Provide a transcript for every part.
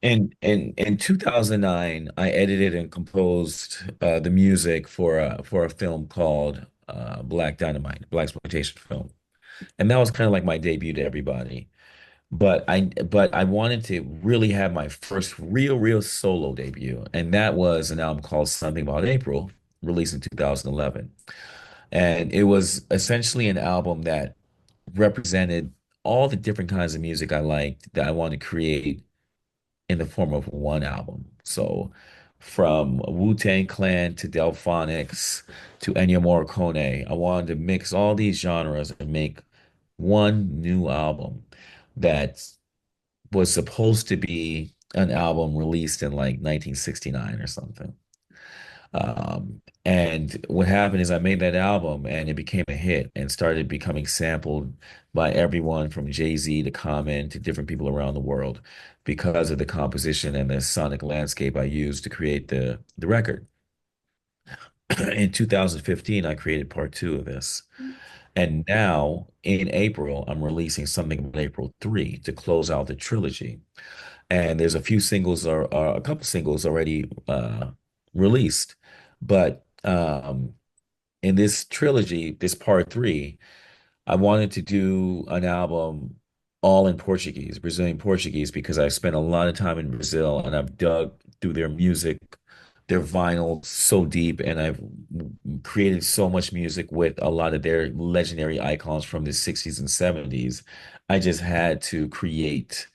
In 2009, I edited and composed the music for a film called Black Dynamite, Black exploitation film, and that was kind of like my debut to everybody. But I wanted to really have my first real solo debut, and that was an album called Something About April, released in 2011. And it was essentially an album that represented all the different kinds of music I liked that I wanted to create in the form of one album. So from Wu-Tang Clan to Delphonics to Ennio Morricone, I wanted to mix all these genres and make one new album that was supposed to be an album released in like 1969 or something. And what happened is I made that album and it became a hit and started becoming sampled by everyone from Jay-Z to Common to different people around the world because of the composition and the sonic landscape I used to create the record. In 2015, I created part two of this. And now in April, I'm releasing something about April 3 to close out the trilogy. And there's a few singles or a couple singles already released. But in this trilogy, this part three, I wanted to do an album all in Portuguese, Brazilian Portuguese, because I spent a lot of time in Brazil and I've dug through their music, their vinyl so deep, and I've created so much music with a lot of their legendary icons from the 60s and 70s. I just had to create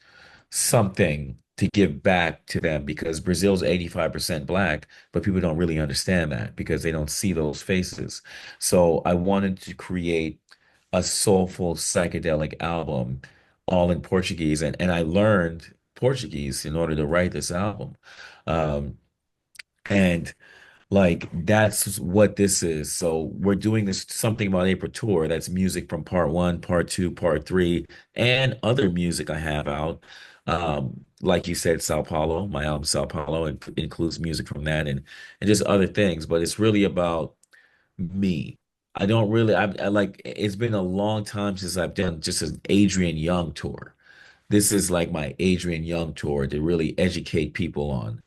something to give back to them because Brazil's 85% black, but people don't really understand that because they don't see those faces. So I wanted to create a soulful psychedelic album all in Portuguese and I learned Portuguese in order to write this album. Um, and like that's what this is. So we're doing this something about April tour. That's music from part one, part two, part three, and other music I have out. Like you said, Sao Paulo, my album Sao Paulo includes music from that and just other things. But it's really about me. I don't really I like it's been a long time since I've done just an Adrian Young tour. This is like my Adrian Young tour to really educate people on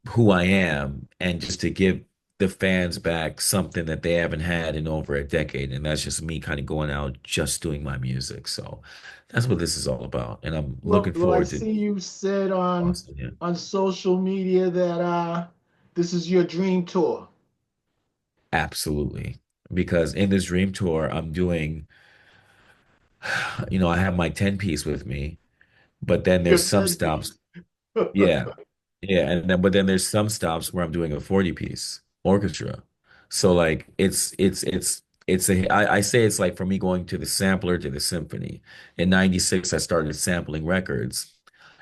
who I am and just to give the fans back something that they haven't had in over a decade. And that's just me kind of going out just doing my music. So that's what this is all about. And I'm looking Well, I forward to see you said Austin. Yeah, on social media that this is your dream tour. absolutely. Because in this dream tour, I'm doing, I have my 10 piece with me, but then Your there's some 10 stops. piece. Yeah. Yeah, and then but then there's some stops where I'm doing a 40 piece orchestra. So like it's a I say it's like for me going to the sampler to the symphony. In 96 I started sampling records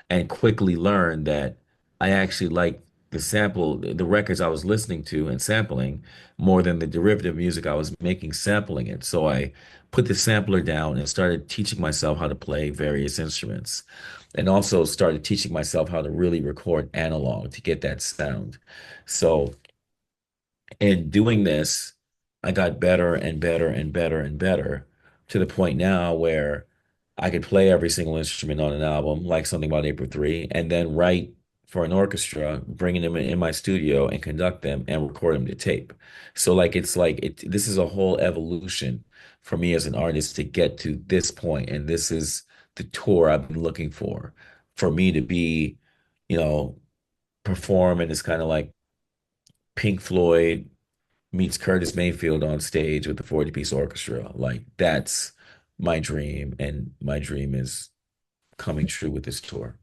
and quickly learned that I actually like the records I was listening to and sampling more than the derivative music I was making sampling it. So I put the sampler down and started teaching myself how to play various instruments and also started teaching myself how to really record analog to get that sound. So in doing this, I got better and better and better and better to the point now where I could play every single instrument on an album, like something about April 3, and then write for an orchestra, bringing them in my studio and conduct them and record them to tape. So this is a whole evolution for me as an artist to get to this point, and this is the tour I've been looking for me to be, you know, perform and it's kind of like Pink Floyd meets Curtis Mayfield on stage with the 40-piece orchestra. Like that's my dream, and my dream is coming true with this tour.